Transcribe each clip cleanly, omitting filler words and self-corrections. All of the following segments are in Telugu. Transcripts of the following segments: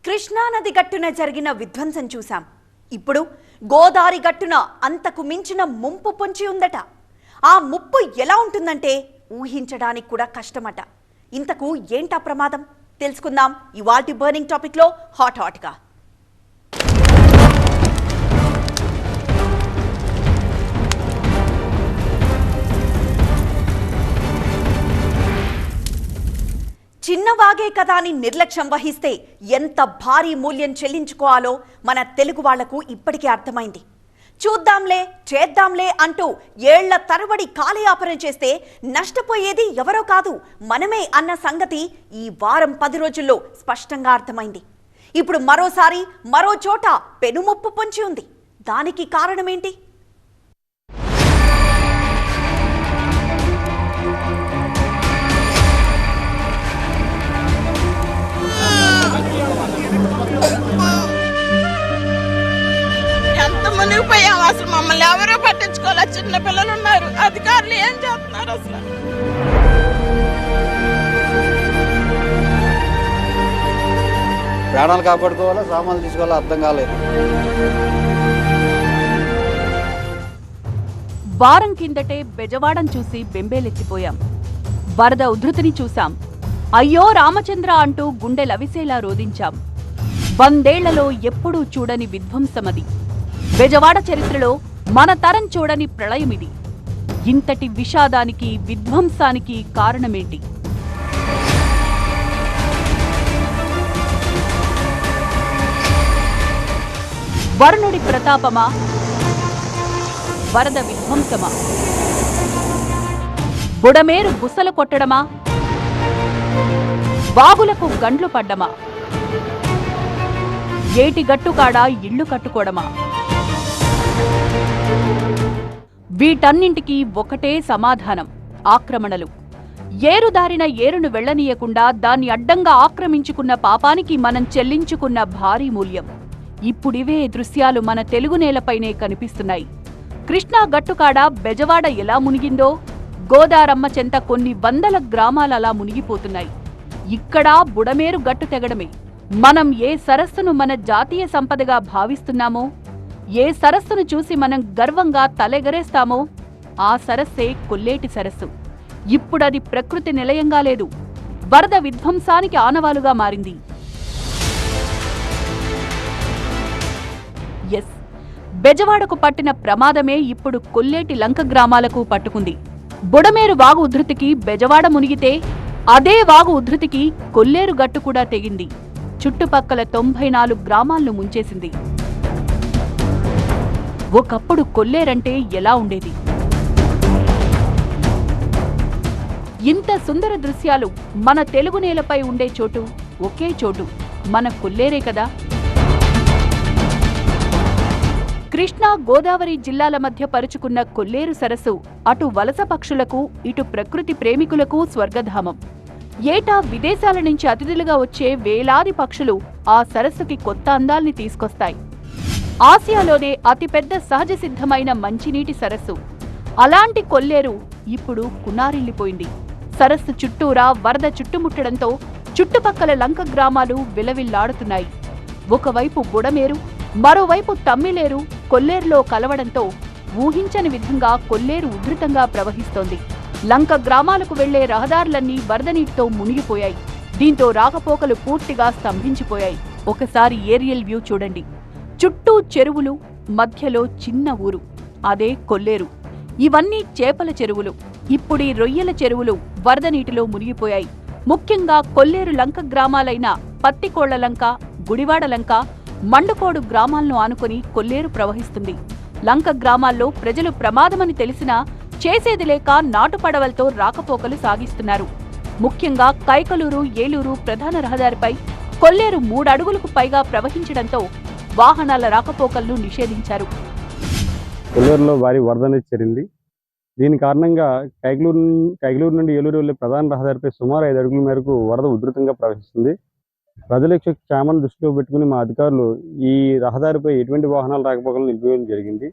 కృష్ణానది గట్టున జరిగిన విధ్వంసం చూశాం. ఇప్పుడు గోదావరి గట్టున అంతకు మించిన ముంపు పొంచి ఉందట. ఆ ముప్పు ఎలా ఉంటుందంటే ఊహించడానికి కూడా కష్టమట. ఇంతకు ఏంటా ప్రమాదం తెలుసుకుందాం ఇవాల్టి బర్నింగ్ టాపిక్లో హాట్గా. చిన్నవాగే కదా అని నిర్లక్ష్యం వహిస్తే ఎంత భారీ మూల్యం చెల్లించుకోవాలో మన తెలుగు వాళ్లకు ఇప్పటికే అర్థమైంది. చూద్దాంలే చేద్దాంలే అంటూ ఏళ్ల తరబడి కాలయాపన చేస్తే నష్టపోయేది ఎవరో కాదు మనమే అన్న సంగతి ఈ వారం 10 రోజుల్లో స్పష్టంగా అర్థమైంది. ఇప్పుడు మరోసారి మరో చోట పెనుముప్పు పొంచి ఉంది. దానికి కారణమేంటి? అసలు మమ్మల్ని ఎవరో పట్టించుకోవాలి. చిన్న పిల్లలు ఉన్నారు, అధికారులు ఏం చేస్తున్నారు? అసలు ప్రాణాలు కాపాడుకోవాలా సామాన్లు తీసుకోవాలా అర్థం కాలేదు. వారం కిందటే బెజవాడం చూసి బెంబేలెత్తిపోయాం. వరద ఉధృతిని చూశాం. అయ్యో రామచంద్ర అంటూ గుండె లవిసేలా రోదించాం. 100 ఏళ్లలో ఎప్పుడూ చూడని విధ్వంసమది. బెజవాడ చరిత్రలో మన తరం చూడని ప్రళయమిది. ఇంతటి విషాదానికి విధ్వంసానికి కారణమేంటి? వరుణుడి ప్రతాపమా, వరద విధ్వంసమా, బుడమేరు బుసలు కొట్టడమా, వాగులకు గండ్లు పడ్డమా, ఏటి గట్టుకాడా ఇళ్లు కట్టుకోవడమా? వీటన్నింటికీ ఒకటే సమాధానం: ఆక్రమణలు. ఏరుదారిన ఏరును వెళ్లనీయకుండా దాన్ని అడ్డంగా ఆక్రమించుకున్న పాపానికి మనం చెల్లించుకున్న భారీ మూల్యం. ఇప్పుడివే దృశ్యాలు మన తెలుగు నేలపైనే కనిపిస్తున్నాయి. కృష్ణా గట్టుకాడ బెజవాడ ఎలా మునిగిందో గోదారమ్మ చెంత కొన్ని వందల గ్రామాలలా మునిగిపోతున్నాయి. ఇక్కడా బుడమేరు గట్టు తెగడమే. మనం ఏ సరస్సును మన జాతీయ సంపదగా భావిస్తున్నామో, ఏ సరస్సును చూసి మనం గర్వంగా తలెగరేస్తామో ఆ సరస్సే కొల్లేటి సరస్సు. ఇప్పుడది ప్రకృతి నిలయంగా లేదు, వరద విధ్వంసానికి ఆనవాలుగా మారింది. ఎస్, బెజవాడకు పట్టిన ప్రమాదమే ఇప్పుడు కొల్లేటి లంక గ్రామాలకు పట్టుకుంది. బుడమేరు వాగు ఉధృతికి బెజవాడ మునిగితే అదే వాగు ఉధృతికి కొల్లేరు గట్టు కూడా తెగింది. చుట్టుపక్కల 94 గ్రామాలను ముంచేసింది. ఒకప్పుడు కొల్లేరంటే ఎలా ఉండేది? ఇంత సుందర దృశ్యాలు మన తెలుగు నేలపై ఉండే చోటు ఒకే చోటు, మన కొల్లేరే కదా. కృష్ణా గోదావరి జిల్లాల మధ్య పరుచుకున్న కొల్లేరు సరస్సు అటు వలస పక్షులకు ఇటు ప్రకృతి ప్రేమికులకు స్వర్గధామం. ఏటా విదేశాల నుంచి అతిథులుగా వచ్చే వేలాది పక్షులు ఆ సరస్సుకి కొత్త అందాల్ని తీసుకొస్తాయి. ఆసియాలోనే అతిపెద్ద సహజ సిద్ధమైన మంచినీటి సరస్సు. అలాంటి కొల్లేరు ఇప్పుడు కునారిల్లిపోయింది. సరస్సు చుట్టూరా వరద చుట్టుముట్టడంతో చుట్టుపక్కల లంక గ్రామాలు విలవిల్లాడుతున్నాయి. ఒకవైపు బుడమేరు, మరోవైపు తమ్మిలేరు కొల్లేరులో కలవడంతో ఊహించని విధంగా కొల్లేరు ఉధృతంగా ప్రవహిస్తోంది. లంక గ్రామాలకు వెళ్లే రహదారులన్నీ వరద నీటితో మునిగిపోయాయి. దీంతో రాకపోకలు పూర్తిగా స్తంభించిపోయాయి. ఒకసారి ఏరియల్ వ్యూ చూడండి. చుట్టూ చెరువులు, మధ్యలో చిన్న ఊరు, అదే కొల్లేరు. ఇవన్నీ చేపల చెరువులు. ఇప్పుడీ రొయ్యల చెరువులు వరద నీటిలో మునిగిపోయాయి. ముఖ్యంగా కొల్లేరు లంక గ్రామాలైన పత్తికోళ్ల లంక, గుడివాడ లంక, మండుకోడు గ్రామాలను ఆనుకుని కొల్లేరు ప్రవహిస్తుంది. లంక గ్రామాల్లో ప్రజలు ప్రమాదమని తెలిసినా చేసేది లేక నాటుపడవలతో రాకపోకలు సాగిస్తున్నారు. ముఖ్యంగా కైకలూరు, ఏలూరు ప్రధాన రహదారిపై కొల్లేరు 3 అడుగులకు పైగా ప్రవహించడంతో వాహనాల రాకపోకలను నిషేధించారు. కొల్లేరులో భారీ వరద అనేది చేరింది. దీని కారణంగా కైకలూరు నుండి ఏలూరు వెళ్లే ప్రధాన రహదారిపై సుమారు 5 అడుగుల మేరకు వరద ఉధృతంగా ప్రవహిస్తుంది. ప్రజల క్షేమాన్ని దృష్టిలో పెట్టుకుని మా అధికారులు ఈ రహదారిపై ఎటువంటి వాహనాలు రాకపోకలను నిలిపివేయడం జరిగింది.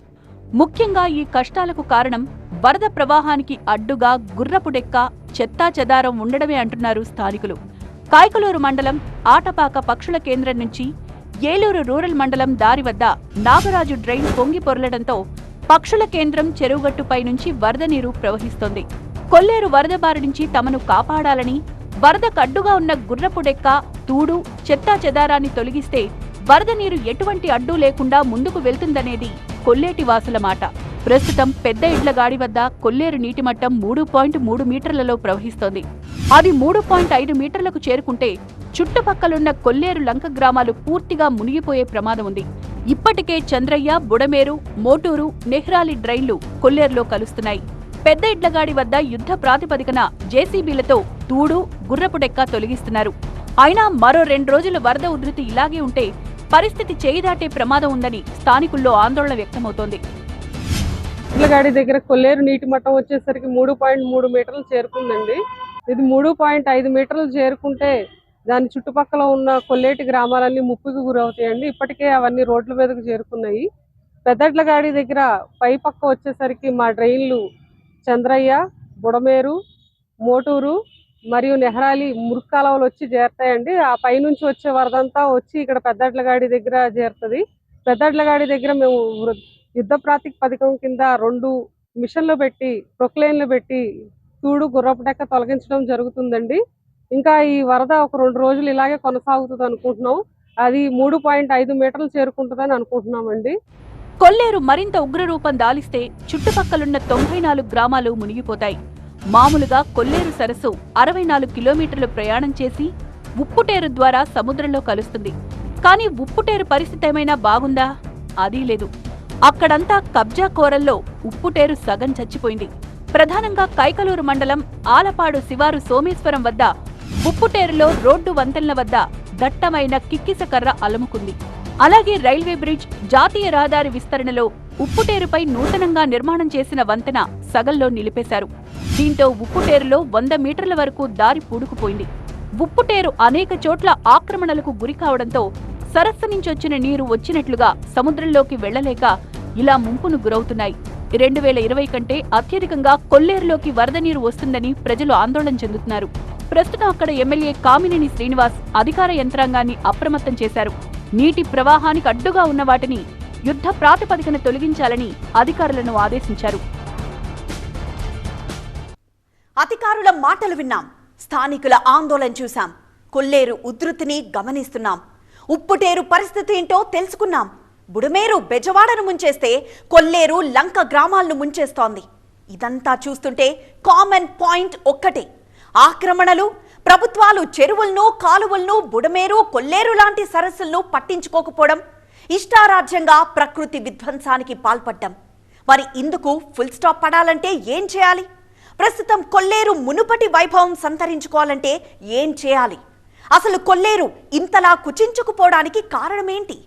ముఖ్యంగా ఈ కష్టాలకు కారణం వరద ప్రవాహానికి అడ్డుగా గుర్రపు డెక్క, చెత్తా చెదారం ఉండడమే అంటున్నారు స్థానికులు. కాయకలూరు మండలం ఆటపాక పక్షుల కేంద్రం నుంచి ఏలూరు రూరల్ మండలం దారి వద్ద నాగరాజు డ్రైన్ పొంగి పొరలడంతో పక్షుల కేంద్రం చెరువుగట్టుపై నుంచి వరద నీరు ప్రవహిస్తోంది. కొల్లేరు వరద బారి నుంచి తమను కాపాడాలని, వరదకు అడ్డుగా ఉన్న గుర్రపుడెక్క, తూడు, చెత్తా చెదారాన్ని తొలగిస్తే వరద నీరు ఎటువంటి అడ్డు లేకుండా ముందుకు వెళ్తుందనేది కొల్లేటి వాసుల మాట. ప్రస్తుతం పెద్ద ఇడ్లగాడి వద్ద కొల్లేరు నీటి మట్టం 3.3 మీటర్లలో ప్రవహిస్తోంది. అది 3.5 మీటర్లకు చేరుకుంటే చుట్టుపక్కలున్న కొల్లేరు లంక గ్రామాలు పూర్తిగా మునిగిపోయే ప్రమాదం ఉంది. ఇప్పటికే చంద్రయ్య, బుడమేరు, మోటూరు, నెహ్రాలి డ్రైన్లు కొల్లేరులో కలుస్తున్నాయి. పెద్ద ఇడ్లగాడి వద్ద యుద్ధ ప్రాతిపదికన జేసీబీలతో తూడు, గుర్రపుడెక్క తొలగిస్తున్నారు. అయినా మరో 2 రోజుల వరద ఉధృతి ఇలాగే ఉంటే పరిస్థితి చేయి దాటే ప్రమాదం ఉందని స్థానికుల్లో ఆందోళన వ్యక్తమవుతోంది. ఇడ్లగాడి దగ్గర కొల్లేరు నీటి మట్టం వచ్చేసరికి 3.3 మీటర్లు చేరుకుందండి. ఇది 3.5 మీటర్లు చేరుకుంటే దాని చుట్టుపక్కల ఉన్న కొల్లేటి గ్రామాలన్నీ ముప్పుకు గురవుతాయండి. ఇప్పటికే అవన్నీ రోడ్ల మీదకు చేరుకున్నాయి. పెద్దడ్లగాడి దగ్గర పై పక్క వచ్చేసరికి మా డ్రైన్లు చంద్రయ్య, బుడమేరు, మోటూరు మరియు నెహ్రాలి మురుగు కాలువలు వచ్చి చేరుతాయండి. ఆ పైనుంచి వచ్చే వరదంతా వచ్చి ఇక్కడ పెద్దడ్లగాడి దగ్గర చేరుతుంది. పెద్దడ్లగాడి దగ్గర మేము యుద్ధ ప్రాతిపదికం కింద 2 మిషన్లు పెట్టి, ప్రొక్లైన్లు పెట్టి తూడు, గుర్రపుడెక్క తొలగించడం జరుగుతుందండి. ఇంకా ఈ వరద ఒక 2 రోజులు ఇలాగే కొనసాగుతుంది అనుకుంటున్నాం. అది 3.5 మీటర్లు చేరుకుంటుందని అనుకుంటున్నామండి. కొల్లేరు మరింత ఉగ్రరూపం దాలిస్తే చుట్టుపక్కలున్న 94 గ్రామాలు మునిగిపోతాయి. మామూలుగా కొల్లేరు సరస్సు 64 కిలోమీటర్లు ప్రయాణం చేసి ఉప్పుటేరు ద్వారా సముద్రంలో కలుస్తుంది. కానీ ఉప్పుటేరు పరిస్థితి ఏమైనా బాగుందా? అదీ లేదు. అక్కడంతా కబ్జా కోరల్లో ఉప్పుటేరు సగం చచ్చిపోయింది. ప్రధానంగా కైకలూరు మండలం ఆలపాడు శివారు సోమేశ్వరం వద్ద ఉప్పుటేరులో రోడ్డు వంతెనల వద్ద దట్టమైన కిక్కిసకర్ర అలముకుంది. అలాగే రైల్వే బ్రిడ్జ్, జాతీయ రహదారి విస్తరణలో ఉప్పుటేరుపై నూతనంగా నిర్మాణం చేసిన వంతెన సగంలో నిలిపేశారు. దీంతో ఉప్పుటేరులో 100 మీటర్ల వరకు దారి పూడుకుపోయింది. ఉప్పుటేరు అనేక చోట్ల ఆక్రమణలకు గురికావడంతో సరస్సు నుంచొచ్చిన నీరు వచ్చినట్లుగా సముద్రంలోకి వెళ్లలేక ఇలా ముంపును గురవుతున్నాయి. 2020 కంటే అత్యధికంగా కొల్లేరులోకి వరద నీరు వస్తుందని ప్రజలు ఆందోళన చెందుతున్నారు. ప్రస్తుతం అక్కడ ఎమ్మెల్యే కామినేని శ్రీనివాస్ అధికార యంత్రాంగాన్ని అప్రమత్తం చేశారు. నీటి ప్రవాహానికి అడ్డుగా ఉన్న వాటిని యుద్ధ ప్రాతిపదికన తొలగించాలని అధికారులను ఆదేశించారు. అధికారుల మాటలు విన్నాం, స్థానికుల ఆందోళన చూశాం, కొల్లేరు ఉధృతిని గమనిస్తున్నాం, ఉప్పుటేరు పరిస్థితి ఏంటో తెలుసుకున్నాం. బుడమేరు బెజవాడను ముంచేస్తే కొల్లేరు లంక గ్రామాలను ముంచేస్తోంది. ఇదంతా చూస్తుంటే కామన్ పాయింట్ ఒక్కటే: ఆక్రమణలు. ప్రభుత్వాలు చెరువులను, కాలువలను, బుడమేరు, కొల్లేరు లాంటి సరస్సులను పట్టించుకోకపోవడం, ఇష్టారాజ్యంగా ప్రకృతి విధ్వంసానికి పాల్పడ్డం. మరి ఇందుకు ఫుల్ స్టాప్ పడాలంటే ఏం చేయాలి? ప్రస్తుతం కొల్లేరు మునుపటి వైభవం సంతరించుకోవాలంటే ఏం చేయాలి? అసలు కొల్లేరు ఇంతలా కుచించుకుపోవడానికి కారణమేంటి?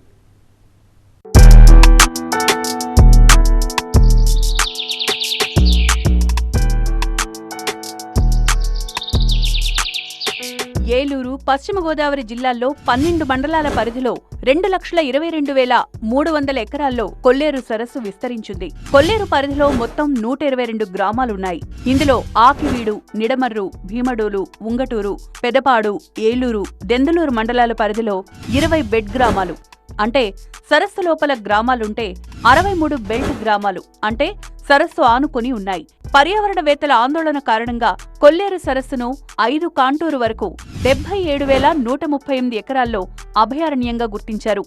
ఏలూరు, పశ్చిమ గోదావరి జిల్లాల్లో 12 మండలాల పరిధిలో 2,22,300 ఎకరాల్లో కొల్లేరు సరస్సు విస్తరించింది. కొల్లేరు పరిధిలో మొత్తం 122 గ్రామాలున్నాయి. ఇందులో ఆకివీడు, నిడమర్రు, భీమడోలు, ఉంగటూరు, పెదపాడు, ఏలూరు, దెందులూరు మండలాల పరిధిలో 20 బెడ్ గ్రామాలు అంటే సరస్సు లోపల గ్రామాలుంటే 63 బెల్ట్ గ్రామాలు అంటే సరస్సు ఆనుకొని ఉన్నాయి. పర్యావరణవేత్తల ఆందోళన కారణంగా కొల్లేరు సరస్సును 5 కాంటూరు వరకు 77,138 ఎకరాల్లో అభయారణ్యంగా గుర్తించారు.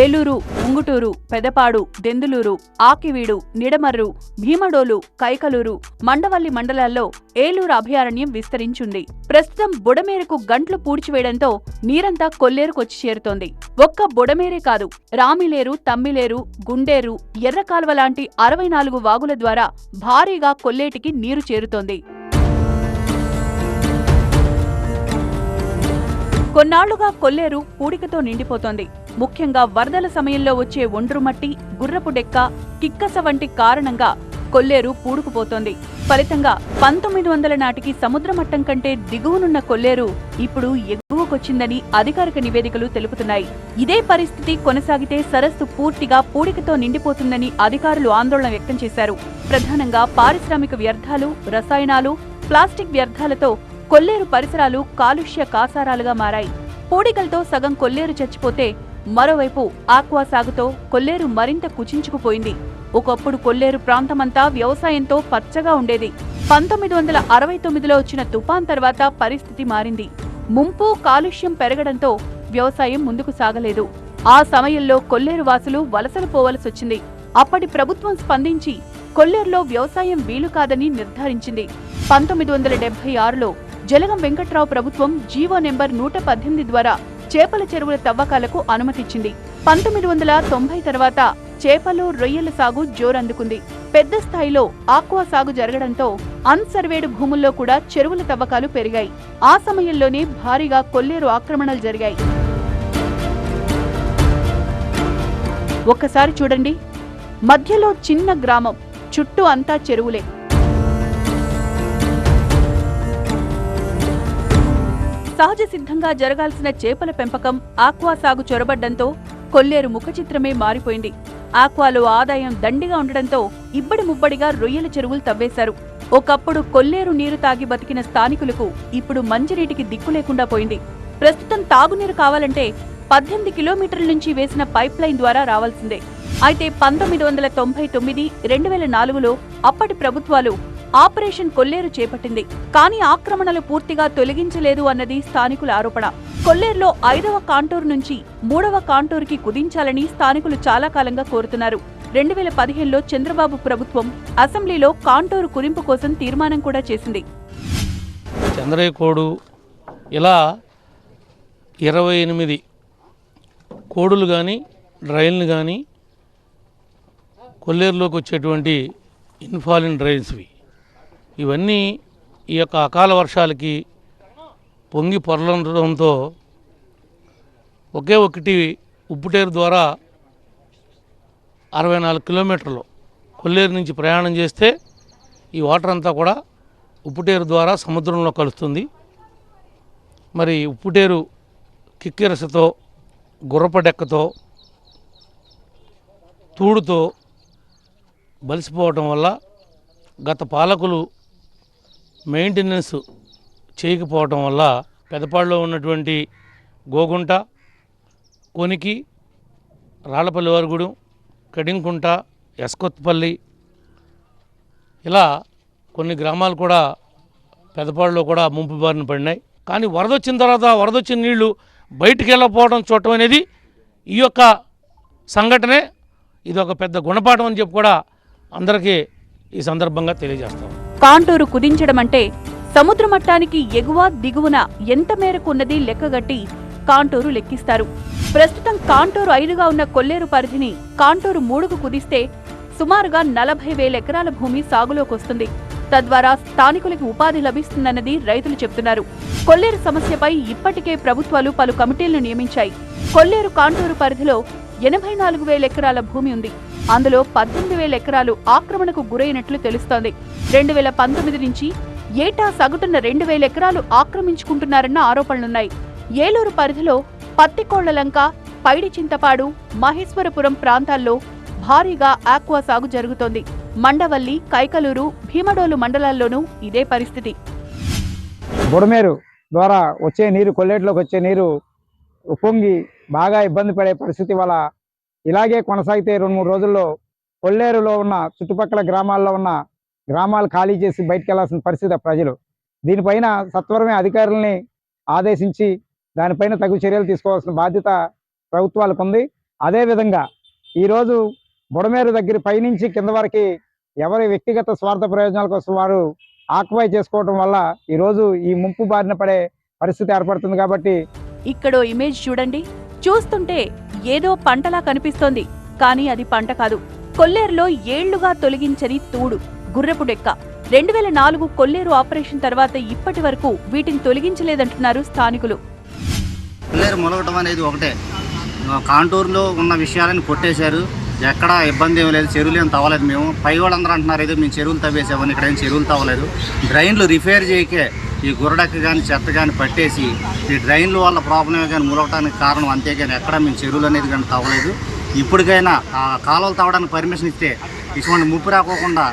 ఏలూరు, ఉంగుటూరు, పెదపాడు, దెందులూరు, ఆకివీడు, నిడమర్రు, భీమడోలు, కైకలూరు, మండవల్లి మండలాల్లో ఏలూరు అభయారణ్యం విస్తరించింది. ప్రస్తుతం బుడమేరుకు గంట్లు పూడ్చివేయడంతో నీరంతా కొల్లేరుకొచ్చి చేరుతోంది. ఒక్క బుడమేరే కాదు, రామిలేరు, తమ్మిలేరు, గుండేరు, ఎర్రకాల్వ లాంటి 64 వాగుల ద్వారా భారీగా కొల్లేటికి నీరు చేరుతోంది. కొన్నాళ్లుగా కొల్లేరు పూడికతో నిండిపోతోంది. ముఖ్యంగా వరదల సమయంలో వచ్చే ఒండ్రుమట్టి, గుర్రపు డెక్క, కిక్కస వంటి కారణంగా కొల్లేరు పూడుకుపోతోంది. ఫలితంగా 1900 నాటికి సముద్ర మట్టం కంటే దిగువనున్న కొల్లేరు ఇప్పుడు ఎగువకొచ్చిందని అధికారిక నివేదికలు తెలుపుతున్నాయి. ఇదే పరిస్థితి కొనసాగితే సరస్సు పూర్తిగా పూడికతో నిండిపోతుందని అధికారులు ఆందోళన వ్యక్తం చేశారు. ప్రధానంగా పారిశ్రామిక వ్యర్థాలు, రసాయనాలు, ప్లాస్టిక్ వ్యర్థాలతో కొల్లేరు పరిసరాలు కాలుష్య కాసారాలుగా మారాయి. పూడికలతో సగం కొల్లేరు చచ్చిపోతే మరోవైపు ఆక్వా సాగుతో కొల్లేరు మరింత కుచించుకుపోయింది. ఒకప్పుడు కొల్లేరు ప్రాంతమంతా వ్యవసాయంతో పచ్చగా ఉండేది. 1969లో వచ్చిన తుఫాన్ తర్వాత పరిస్థితి మారింది. ముంపు కాలుష్యం పెరగడంతో వ్యవసాయం ముందుకు సాగలేదు. ఆ సమయంలో కొల్లేరు వాసులు వలసలు పోవలసొచ్చింది. అప్పటి ప్రభుత్వం స్పందించి కొల్లేరులో వ్యవసాయం వీలు కాదని నిర్ధారించింది. 1976లో జలగం వెంకట్రావు ప్రభుత్వం జీవో నెంబర్ 118 ద్వారా చేపల చెరువుల తవ్వకాలకు అనుమతిచ్చింది. 1990 తర్వాత చేపలు రొయ్యల సాగు జోరందుకుంది. పెద్ద స్థాయిలో ఆక్వా సాగు జరగడంతో అన్సర్వేడు భూముల్లో కూడా చెరువుల తవ్వకాలు పెరిగాయి. ఆ సమయంలోనే భారీగా కొల్లేరు ఆక్రమణలు జరిగాయి. ఒక్కసారి చూడండి, మధ్యలో చిన్న గ్రామం, చుట్టూ అంతా చెరువులే. సహజ సిద్ధంగా జరగాల్సిన చేపల పెంపకం ఆక్వా సాగు చొరబడ్డంతో కొల్లేరు ముఖచిత్రమే మారిపోయింది. ఆక్వాలో ఆదాయం దండిగా ఉండడంతో ఇబ్బడి ముబ్బడిగా రొయ్యల చెరువులు తవ్వేశారు. ఒకప్పుడు కొల్లేరు నీరు తాగి బతికిన స్థానికులకు ఇప్పుడు మంచినీటికి దిక్కు లేకుండా పోయింది. ప్రస్తుతం తాగునీరు కావాలంటే 18 కిలోమీటర్ల నుంచి వేసిన పైప్ లైన్ ద్వారా రావాల్సిందే. అయితే 1999, 2004లో అప్పటి ప్రభుత్వాలు ఆపరేషన్ కొల్లేరు చేపట్టింది. కానీ ఆక్రమణలు పూర్తిగా తొలగించలేదు అన్నది స్థానికుల ఆరోపణ. కొల్లేరులో 5వ కాంటూరు నుంచి 3వ కాంటూరుకి కుదించాలని స్థానికులు చాలా కాలంగా కోరుతున్నారు. 2015లో చంద్రబాబు ప్రభుత్వం అసెంబ్లీలో కాంటూరు కుదింపు కోసం తీర్మానం కూడా చేసింది. చంద్రయ్య ఇలా 28 కోడులు కానీ డ్రైన్లు కానీ కొల్లేరులోకి వచ్చేటువంటి ఇన్ఫాలిన్ డ్రైన్స్వి ఇవన్నీ ఈ యొక్క అకాల వర్షాలకి పొంగి పొరలంటడంతో ఒకే ఒకటి ఉప్పుటేరు ద్వారా 64 కిలోమీటర్లు కొల్లేరు నుంచి ప్రయాణం చేస్తే ఈ వాటర్ అంతా కూడా ఉప్పుటేరు ద్వారా సముద్రంలో కలుస్తుంది. మరి ఉప్పుటేరు కిక్కిరసతో, గుర్రపడెక్కతో, తూడుతో బలిసిపోవటం వల్ల గత పాలకులు మెయింటెనెన్స్ చేయకపోవటం వల్ల పెదపాడులో ఉన్నటువంటి గోగుంట, కొనికి, రాళ్లపల్లి వారుగుడు, కడింకుంట, ఎస్కొత్పల్లి ఇలా కొన్ని గ్రామాలు కూడా పెదపాడులో కూడా ముంపు బారిన పడినాయి. కానీ వరద వచ్చిన తర్వాత వరదొచ్చిన నీళ్లు బయటికి వెళ్ళకపోవడం చూడటం అనేది ఈ యొక్క సంఘటనే ఇది ఒక పెద్ద గుణపాఠం అని చెప్పి కూడా అందరికీ ఈ సందర్భంగా తెలియజేస్తాం. కాంటూరు కుదించడం అంటే సముద్ర మట్టానికి ఎగువ దిగువన ఎంత మేరకు ఉన్నది లెక్కగట్టి కాంటూరు లెక్కిస్తారు. ప్రస్తుతం కాంటూరు 5గా ఉన్న కొల్లేరు పరిధిని కాంటూరు 3కు కుదిస్తే సుమారుగా 40,000 ఎకరాల భూమి సాగులోకొస్తుంది. తద్వారా స్థానికులకు ఉపాధి లభిస్తుందన్నది రైతులు చెబుతున్నారు. కొల్లేరు సమస్యపై ఇప్పటికే ప్రభుత్వాలు పలు కమిటీలను నియమించాయి. కొల్లేరు కాంటూరు పరిధిలో 84,000 ఎకరాల భూమి ఉంది. అందులో 18,000 ఎకరాలు ఆక్రమణకు గురైనట్లు తెలుస్తోంది. 2019 నుంచి ఏటా సగటున 2,000 ఎకరాలు ఆక్రమించుకుంటున్నారన్న ఆరోపణలున్నాయి. ఏలూరు పరిధిలో పత్తికోళ్లలంక, పైడి చింతపాడు, మహేశ్వరపురం ప్రాంతాల్లో భారీగా ఆక్వా సాగు జరుగుతోంది. మండవల్లి, కైకలూరు, భీమడోలు మండలాల్లోనూ ఇదే పరిస్థితి. బుడమేరు ద్వారా వచ్చే నీరు, కొల్లేరులోకి వచ్చే నీరు ఉప్పొంగి బాగా ఇబ్బంది పడే పరిస్థితి వల్ల ఇలాగే కొనసాగితే 2-3 రోజుల్లో కొల్లేరులో ఉన్న చుట్టుపక్కల గ్రామాల్లో ఉన్న గ్రామాలు ఖాళీ చేసి బయటకు వెళ్లాల్సిన పరిస్థితి ప్రజలు. దీనిపైన సత్వరమే అధికారుల్ని ఆదేశించి దానిపైన తగు చర్యలు తీసుకోవాల్సిన బాధ్యత ప్రభుత్వాలకు ఉంది. అదేవిధంగా ఈరోజు బుడమేరు దగ్గర పైనుంచి కింద వరకు ఎవరి వ్యక్తిగత స్వార్థ ప్రయోజనాల కోసం వారు ఆక్యుపై చేసుకోవడం వల్ల ఈరోజు ఈ ముంపు బారిన పడే పరిస్థితి ఏర్పడుతుంది. కాబట్టి ఇక్కడో ఇమేజ్ చూడండి. చూస్తుంటే ఏదో పంటలా కనిపిస్తోంది, కానీ అది పంట కాదు. కొల్లేరులో ఏళ్లుగా తొలగించని తూడు, గుర్రపు డెక్క. 2004 కొల్లేరు ఆపరేషన్ తర్వాత ఇప్పటి వరకు వీటిని తొలగించలేదంటున్నారు స్థానికులు. కొల్లేరు మొలగటం అనేది ఒకటే, కాంటూరులో ఉన్న విషయాలను కొట్టేశారు. ఎక్కడ ఇబ్బంది ఏమీ లేదు, చెరువులు ఏం తవ్వలేదు. మేము పై వాళ్ళందరూ అంటున్నారు ఏదో మేము చెరువులు తవ్వేసామని. ఇక్కడ ఏం చెరువులు తవ్వలేదు. డ్రైన్లు రిపేర్ చేయకే ఈ గుర్రడెక్క కానీ చెత్త కానీ పట్టేసి ఈ డ్రైన్ల వల్ల ప్రాబ్లమే కానీ ములగటానికి కారణం, అంతేగాని ఎక్కడ మేము చెరువులు అనేది కానీ తవ్వలేదు. ఇప్పటికైనా ఆ కాలువలు తవ్వడానికి పర్మిషన్ ఇస్తే ఇటువంటి ముప్పు రాకోకుండా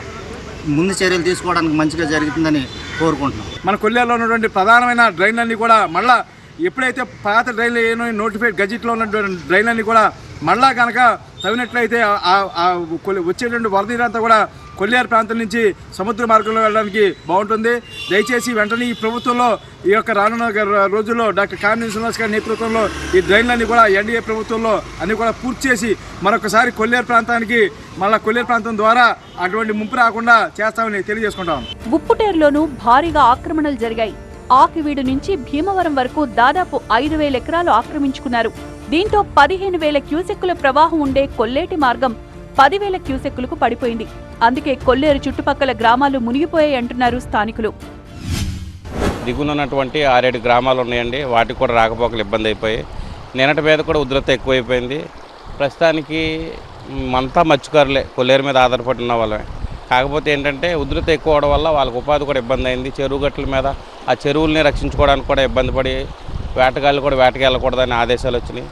ముందు చర్యలు తీసుకోవడానికి మంచిగా జరుగుతుందని కోరుకుంటున్నాం. మన కొల్లేరులో ఉన్నటువంటి ప్రధానమైన డ్రైన్లన్నీ కూడా మళ్ళా ఎప్పుడైతే పాత డ్రైన్లు ఏమో నోటిఫైడ్ గజెట్లో ఉన్న డ్రైన్లన్నీ కూడా మళ్ళా కనుక తవ్వినట్లయితే వచ్చేటువంటి వరద నీరంతా కూడా కొల్లేరు ప్రాంతం నుంచి సముద్ర మార్గంలో వెళ్ళడానికి బాగుంటుంది. దయచేసి వెంటనే ఈ ప్రభుత్వంలో ఈ యొక్క రానున్న రోజుల్లో డాక్టర్ కామినేని శ్రీనివాస్ గారి నేతృత్వంలో ఈ డ్రైన్లన్నీ కూడా ఎన్డీఏ ప్రభుత్వంలో అన్ని కూడా పూర్తి చేసి మరొకసారి కొల్లేరు ప్రాంతానికి మళ్ళా కొల్లేరు ప్రాంతం ద్వారా అటువంటి ముంపు రాకుండా చేస్తామని తెలియజేసుకుంటాం. ఉప్పుటేరులోనూ భారీగా ఆక్రమణలు జరిగాయి. ఆకివీడు నుంచి భీమవరం వరకు దాదాపు 5,000 ఎకరాలు ఆక్రమించుకున్నారు. దీంతో 15,000 క్యూసెక్కుల ప్రవాహం ఉండే కొల్లేటి మార్గం 10,000 క్యూసెక్కులకు పడిపోయింది. అందుకే కొల్లేరు చుట్టుపక్కల గ్రామాలు మునిగిపోయాయంటున్నారు స్థానికులు. దిగునున్నటువంటి 6-7 గ్రామాలు ఉన్నాయండి. వాటికి కూడా రాకపోకలు ఇబ్బంది అయిపోయి నిన్నటి మీద కూడా ఉధృత ఎక్కువైపోయింది. ప్రస్తుతానికి అంతా మత్స్యకారులే, కొల్లేరు మీద ఆధారపడి ఉన్న వాళ్ళమే. కాకపోతే ఏంటంటే ఉధృత ఎక్కువ అవడం వల్ల వాళ్ళకు ఉపాధి కూడా ఇబ్బంది అయింది. చెరువు గట్ల మీద ఆ చెరువుల్ని రక్షించుకోవడానికి కూడా ఇబ్బంది పడి వేటగాళ్ళు కూడా వేటకి వెళ్ళకూడదని ఆదేశాలు వచ్చినాయి.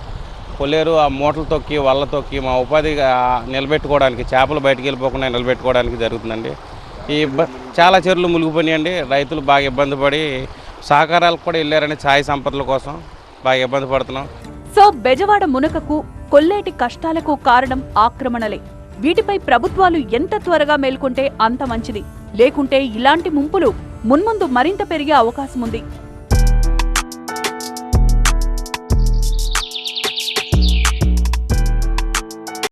కొల్లేరు ఆ మూటలు తొక్కి వల్ల తొక్కి మా ఉపాధి నిలబెట్టుకోవడానికి, చేపలు బయటకు వెళ్ళిపోకుండా నిలబెట్టుకోవడానికి జరుగుతుందండి. చాలా చెరువులు మునిగిపోయినాయండి. రైతులు బాగా ఇబ్బంది పడి సహకారాలకు కూడా వెళ్ళారని ఛాయ్ సంపదల కోసం బాగా ఇబ్బంది పడుతున్నాం. సో బెజవాడ మునకకు, కొల్లేటి కష్టాలకు కారణం ఆక్రమణలే. వీటిపై ప్రభుత్వాలు ఎంత త్వరగా మేల్కొంటే అంత మంచిది. లేకుంటే ఇలాంటి ముంపులు మున్ముందు మరింత పెరిగే అవకాశం ఉంది.